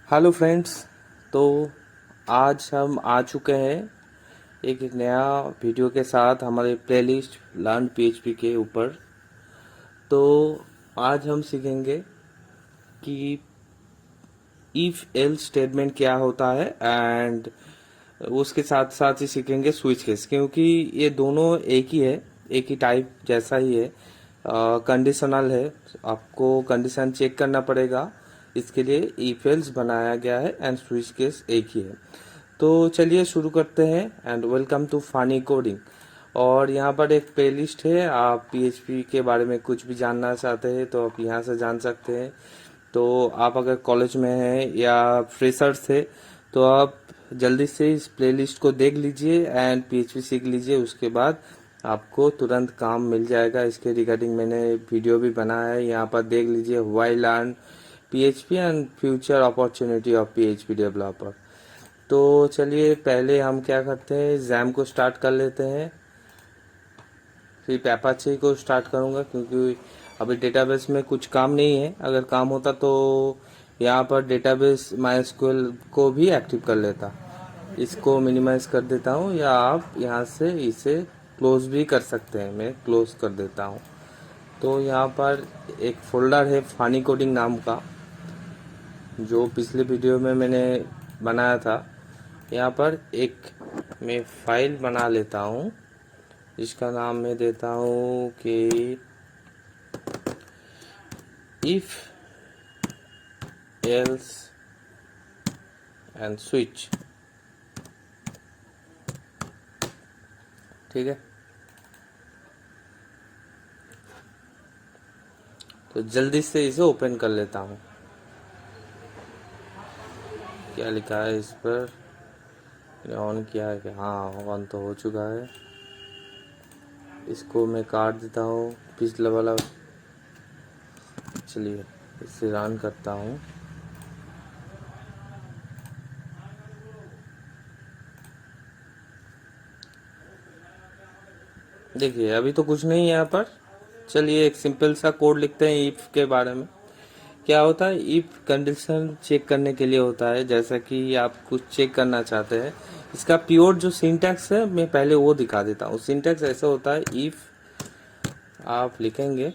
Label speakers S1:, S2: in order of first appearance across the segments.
S1: Hello friends. तो आज हम आ चुके हैं एक नया वीडियो के साथ हमारे प्लेलिस्ट लर्न पीएचपी के ऊपर। तो आज हम सीखेंगे कि इफ एल्स स्टेटमेंट क्या होता है एंड उसके साथ साथ ही सीखेंगे स्विच केस, क्योंकि ये दोनों एक ही है, एक ही टाइप जैसा ही है। कंडीशनल है, आपको कंडीशन चेक करना पड़ेगा, इसके लिए इफ एल्स बनाया गया है एंड स्विच केस एक ही है। तो चलिए शुरू करते हैं and welcome to Fani coding. और यहाँ पर एक प्लेलिस्ट है, आप पीएचपी के बारे में कुछ भी जानना चाहते हैं तो आप यहाँ से जान सकते हैं। तो आप अगर कॉलेज में हैं या फ्रेशर्स थे तो आप जल्दी से इस प्लेलिस्ट को देख लीजिए एंड पीएचपी सीख लीजिए, उसके बाद आपको तुरंत काम मिल जाएगा। इसके रिगार्डिंग मैंने वीडियो भी बनाया है, यहाँ पर देख लीजिए, why learn PHP and future opportunity of PHP developer. तो चलिए पहले हम क्या करते हैं, जैम को स्टार्ट कर लेते हैं, फिर पैपाचे को स्टार्ट करूंगा क्योंकि अभी डेटाबेस में कुछ काम नहीं है। अगर काम होता तो यहाँ पर डेटाबेस माइस्क्यूएल को भी एक्टिव कर लेता। इसको मिनिमाइज कर देता हूँ या आप यहाँ से इसे क्लोज भी कर सकते हैं, मैं क्लोज कर देता हूँ। तो यहाँ पर एक फोल्डर है फानी कोडिंग नाम का, जो पिछले वीडियो में मैंने बनाया था। यहाँ पर एक मैं फाइल बना लेता हूँ, इसका नाम मैं देता हूँ कि इफ एल्स एंड स्विच। ठीक है, तो जल्दी से इसे ओपन कर लेता हूँ। क्या लिखा है इस पर, ऑन किया है कि हाँ ऑन तो हो चुका है। इसको मैं काट देता हूँ पिछला वाला। चलिए इसे रन करता हूँ। देखिए अभी तो कुछ नहीं है यहाँ पर। चलिए एक सिंपल सा कोड लिखते हैं इफ के बारे में। क्या होता है, इफ कंडीशन चेक करने के लिए होता है, जैसा कि आप कुछ चेक करना चाहते हैं। इसका प्योर जो सिंटैक्स है मैं पहले वो दिखा देता हूँ। सिंटैक्स ऐसा होता है, इफ आप लिखेंगे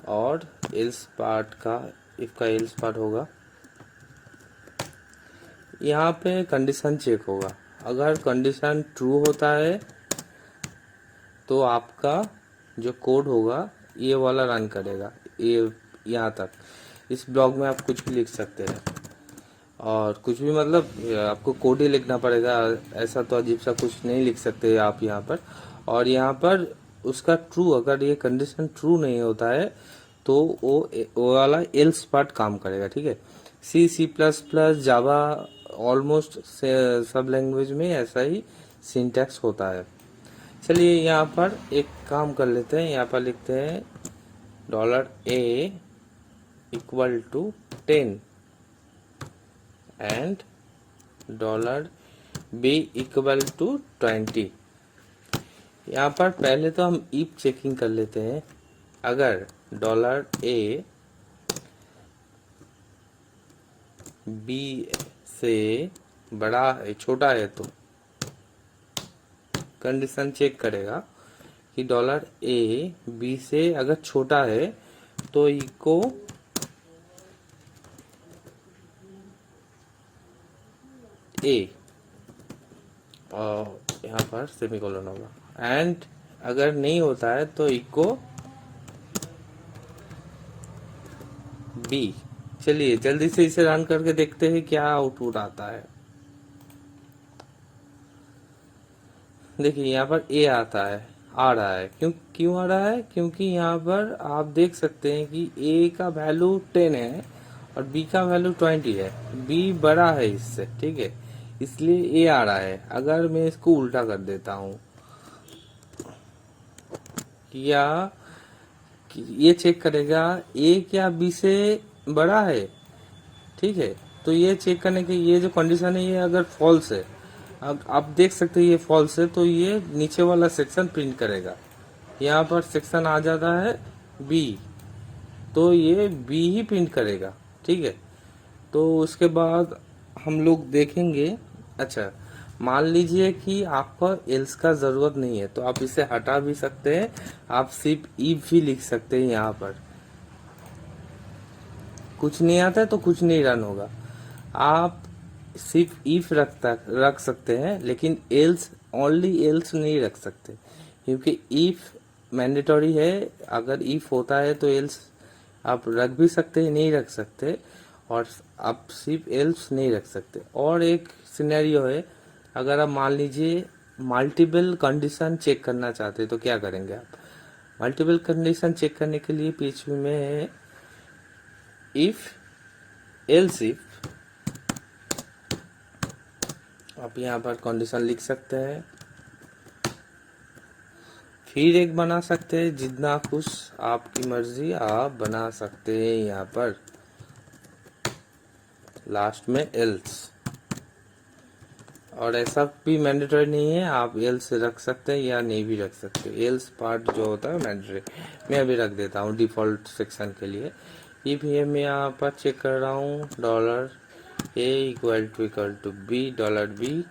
S1: और एल्स पार्ट का, इफ का एल्स पार्ट होगा, यहाँ पे कंडीशन चेक होगा। अगर कंडीशन ट्रू होता है तो आपका जो कोड होगा ये वाला रन करेगा, ये यहाँ तक। इस ब्लॉग में आप कुछ भी लिख सकते हैं, और कुछ भी मतलब आपको कोड ही लिखना पड़ेगा, ऐसा तो अजीब सा कुछ नहीं लिख सकते आप यहाँ पर। और यहाँ पर उसका ट्रू, अगर ये कंडीशन ट्रू नहीं होता है तो वो वाला एल्स पार्ट काम करेगा। ठीक है, C plus plus Java almost सब लैंग्वेज में ऐसा ही सिंटैक्स होता है। चलिए यहाँ पर एक काम कर लेते हैं, यहाँ पर लिखते हैं $A equal to 10 and $B equal to 20। यहाँ पर पहले तो हम इफ चेकिंग कर लेते हैं। अगर $A B से बड़ा है, छोटा है, तो कंडीशन चेक करेगा कि $A B से अगर छोटा है तो इको A, और यहाँ पर सेमीकोलन होगा, एंड अगर नहीं होता है तो इको B। चलिए जल्दी से इसे रन करके देखते हैं क्या आउटपुट आता है। देखिए यहाँ पर A आता है, आ रहा है। क्यों आ रहा है, क्योंकि यहाँ पर आप देख सकते हैं कि A का वैल्यू 10 है और B का वैल्यू 20 है। B बड़ा है इससे, ठीक है, इसलिए A आ रहा है। अगर मैं इसको उल्टा कर देता हूँ, या ये चेक करेगा A क्या B से बड़ा है, ठीक है, तो ये चेक करने की ये जो कंडीशन है, ये अगर फॉल्स है, अब आप देख सकते हैं ये फॉल्स है, तो ये नीचे वाला सेक्शन प्रिंट करेगा। यहाँ पर सेक्शन आ जाता है B, तो ये B ही प्रिंट करेगा। ठीक है, तो उसके बाद हम लोग देखेंगे। अच्छा, मान लीजिए कि आपको एल्स का जरूरत नहीं है तो आप इसे हटा भी सकते हैं, आप सिर्फ इफ भी लिख सकते हैं। यहाँ पर कुछ नहीं आता है तो कुछ नहीं रन होगा। आप सिर्फ इफ रख सकते हैं, लेकिन एल्स, ओनली एल्स नहीं रख सकते, क्योंकि इफ मैंडेटरी है। अगर इफ होता है तो एल्स आप रख भी सकते हैं, नहीं रख सकते, और आप सिर्फ एल्स नहीं रख सकते। और एक सिनेरियो है, अगर आप मान लीजिए मल्टीपल कंडीशन चेक करना चाहते हैं तो क्या करेंगे आप। मल्टीपल कंडीशन चेक करने के लिए पीछे में है इफ, एल्स इफ। आप यहाँ पर कंडीशन लिख सकते हैं, फिर एक बना सकते हैं, जितना कुछ आपकी मर्जी आप बना सकते हैं। यहाँ पर लास्ट में एल्स, और ऐसा भी मैंडेटरी नहीं है, आप एल्स रख सकते हैं या नहीं भी रख सकते। एल्स पार्ट जो होता है मैंडेटरी, मैं अभी रख देता हूँ डिफॉल्ट सेक्शन के लिए। ये भी मैं यहाँ पर चेक कर रहा हूँ, dollar A equal to B, dollar B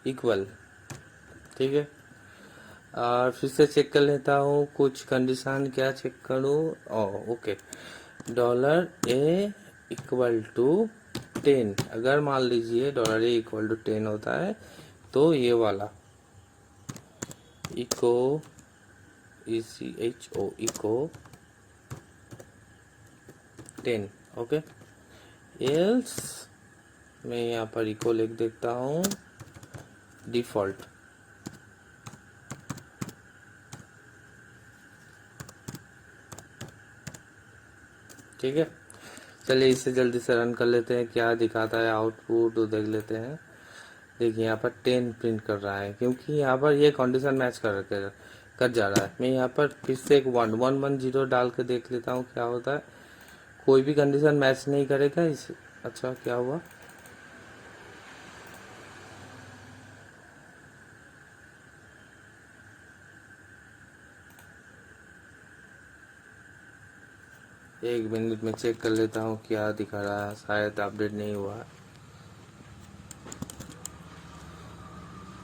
S1: equal, ठीक है। और फिर से चेक कर लेता हूँ कुछ कंडीशन, क्या चेक करूँ। Okay, dollar A equal to 10। अगर मान लीजिए डॉलर ए इक्वल टू 10 होता है तो ये वाला eco, ECHO, eco 10, okay. Else मैं यहाँ पर इको लिख देता हूँ डिफॉल्ट, ठीक है। चलिए इसे जल्दी से रन कर लेते हैं, क्या दिखाता है आउटपुट तो देख लेते हैं। देखिए यहाँ पर 10 प्रिंट कर रहा है, क्योंकि यहाँ पर ये कंडीशन मैच कर जा रहा है। मैं यहाँ पर फिर से एक 1110 डाल के देख लेता हूँ क्या होता है। कोई भी कंडीशन मैच नहीं करेगा इस। अच्छा, क्या हुआ। एक मिनट में चेक कर लेता हूँ क्या दिखा रहा है, शायद अपडेट नहीं हुआ है।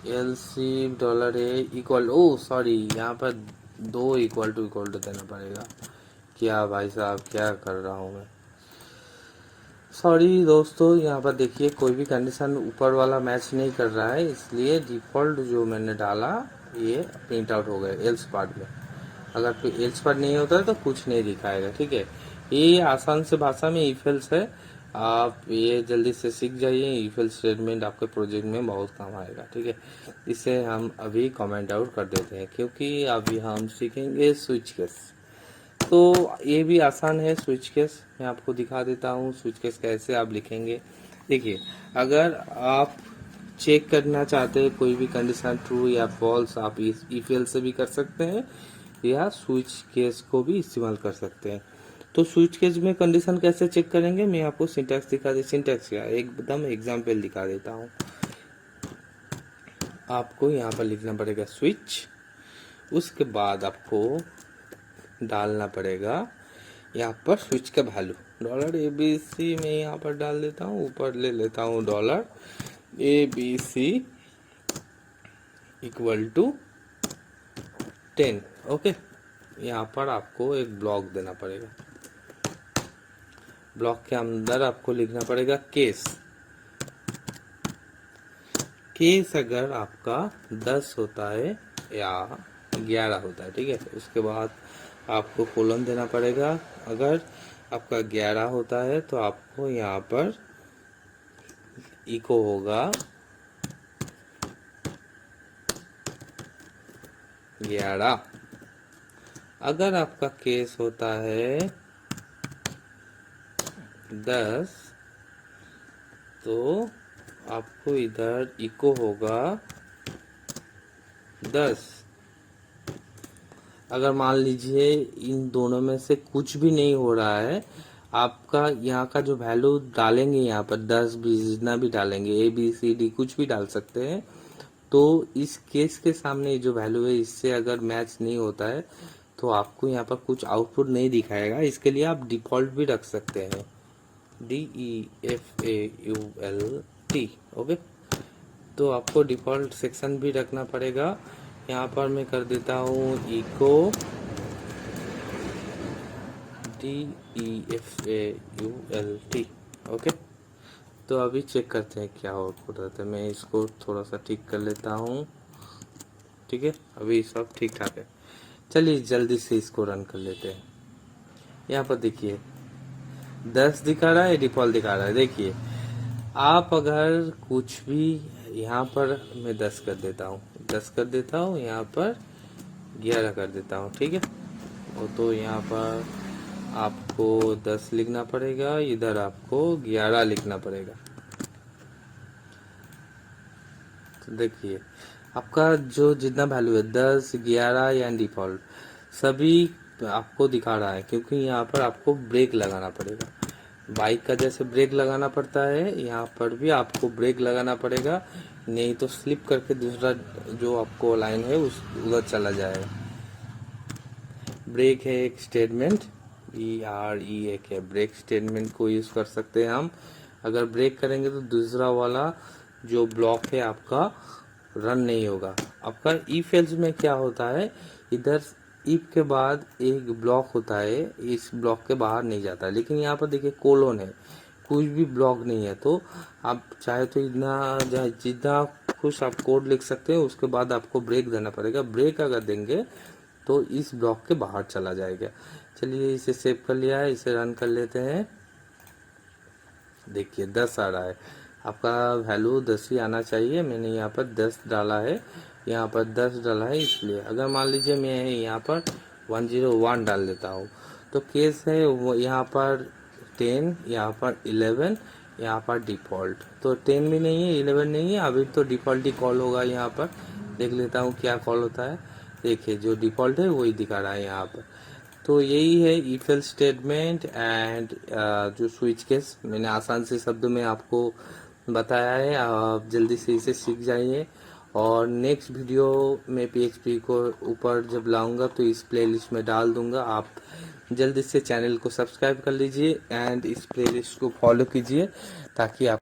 S1: LC dollar A equal, O sorry, यहाँ पर 2 इक्वल टू देना पड़ेगा। क्या भाई साहब, क्या कर रहा हूँ मैं, सॉरी दोस्तों। यहाँ पर देखिए कोई भी कंडीशन ऊपर वाला मैच नहीं कर रहा है, इसलिए डिफॉल्ट जो मैंने डाला ये प्रिंट आउट हो गया एल्स पार्ट में। अगर कोई एल्स पार्ट नहीं होता है तो कुछ नहीं दिखाएगा, ठीक है। ये आसान से भाषा में इफ एल्स है, आप ये जल्दी से सीख जाइए। इफ एल्स स्टेटमेंट आपके प्रोजेक्ट में बहुत काम आएगा, ठीक है। इसे हम अभी कमेंट आउट कर देते हैं, क्योंकि अभी हम सीखेंगे स्विच केस। तो ये भी आसान है स्विच केस, मैं आपको दिखा देता हूँ स्विच केस कैसे आप लिखेंगे। देखिए, अगर आप चेक करना चाहते हैं कोई भी कंडीशन ट्रू या फॉल्स, आप इफ एल्स से भी कर सकते हैं या स्विच केस को भी इस्तेमाल कर सकते हैं। तो स्विच केस में कंडीशन कैसे चेक करेंगे, मैं आपको सिंटैक्स दिखा दे, सिंटैक्स क्या एकदम एग्जाम्पल दिखा देता हूँ। आपको यहाँ पर लिखना पड़ेगा स्विच, उसके बाद आपको डालना पड़ेगा यहाँ पर स्विच का वैल्यू डॉलर ABC में यहाँ पर डाल देता हूँ, ऊपर ले लेता हूँ dollar ABC equal to 10, okay. यहाँ पर आपको एक ब्लॉक देना पड़ेगा, ब्लॉक के अंदर आपको लिखना पड़ेगा केस। केस अगर आपका 10 होता है या 11 होता है, ठीक है, उसके बाद आपको कोलन देना पड़ेगा। अगर आपका 11 होता है तो आपको यहाँ पर इको होगा 11। अगर आपका केस होता है 10 तो आपको इधर इको होगा 10। अगर मान लीजिए इन दोनों में से कुछ भी नहीं हो रहा है, आपका यहाँ का जो वैल्यू डालेंगे यहाँ पर 10 20 जितना भी डालेंगे, ABCD कुछ भी डाल सकते हैं, तो इस केस के सामने जो वैल्यू है इससे अगर मैच नहीं होता है तो आपको यहाँ पर कुछ आउटपुट नहीं दिखाएगा। इसके लिए आप डिफ़ॉल्ट भी रख सकते हैं, DEFAULT। ओके, तो आपको डिफ़ॉल्ट सेक्शन भी रखना पड़ेगा। यहाँ पर मैं कर देता हूँ इको DEFAULT। ओके, तो अभी चेक करते हैं क्या आउटपुट आता है। मैं इसको थोड़ा सा ठीक कर लेता हूँ। ठीक है, अभी सब ठीक ठाक है। चलिए जल्दी से इसको रन कर लेते हैं। यहाँ पर देखिए 10 दिखा रहा है, डिफ़ॉल्ट दिखा रहा है। देखिए आप अगर कुछ भी यहाँ पर मैं 10 कर देता हूँ, 10 कर देता हूँ, यहाँ पर 11 कर देता हूँ। ठीक है, और तो यहाँ पर आपको 10 लिखना पड़ेगा, इधर आपको 11 लिखना पड़ेगा। तो देखिए आपका जो जितना वैल्यू है 10, 11 या डिफ़ॉल्ट सभी आपको दिखा रहा है, क्योंकि यहाँ पर आपको ब्रेक लगाना पड़ेगा। बाइक का जैसे ब्रेक लगाना पड़ता है, यहाँ पर भी आपको ब्रेक लगाना पड़ेगा, नहीं तो स्लिप करके दूसरा जो आपको लाइन है उस उधर चला जाएगा। ब्रेक है एक स्टेटमेंट, BRE एक है, ब्रेक स्टेटमेंट को यूज़ कर सकते हैं हम। अगर ब्रेक करेंगे तो दूसरा वाला जो ब्लॉक है आपका रन नहीं होगा। आपका इफ एल्स में क्या होता है, इधर इफ के बाद एक ब्लॉक होता है, इस ब्लॉक के बाहर नहीं जाता। लेकिन यहाँ पर देखिए कोलोन है, कुछ भी ब्लॉक नहीं है। तो आप चाहे तो जितना खुश आप कोड लिख सकते हैं, उसके बाद आपको ब्रेक देना पड़ेगा। ब्रेक अगर देंगे तो इस ब्लॉक के बाहर चला जाएगा। चलिए इसे सेव कर लिया है, इसे रन कर लेते हैं। देखिए 10 आ रहा है, आपका वैल्यू 10 ही आना चाहिए। मैंने यहाँ पर 10 डाला है, यहाँ पर 10 डाला है, इसलिए अगर मान लीजिए मैं यहाँ पर 101 डाल देता हूँ तो केस है वो यहाँ पर 10, यहाँ पर 11, यहाँ पर डिफ़ॉल्ट। तो 10 भी नहीं है, 11 नहीं है, अभी तो डिफ़ॉल्ट ही कॉल होगा। यहाँ पर देख लेता हूँ क्या कॉल होता है। देखिए जो डिफ़ॉल्ट है वही दिखा रहा है यहाँ पर। तो यही है इफ एल्स स्टेटमेंट एंड जो स्विच केस मैंने आसान से शब्दों में आपको बताया है। आप जल्दी से इसे सीख जाइए, और नेक्स्ट वीडियो में PHP को ऊपर जब लाऊंगा तो इस प्लेलिस्ट में डाल दूंगा। आप जल्दी से चैनल को सब्सक्राइब कर लीजिए एंड इस प्लेलिस्ट को फॉलो कीजिए, ताकि आप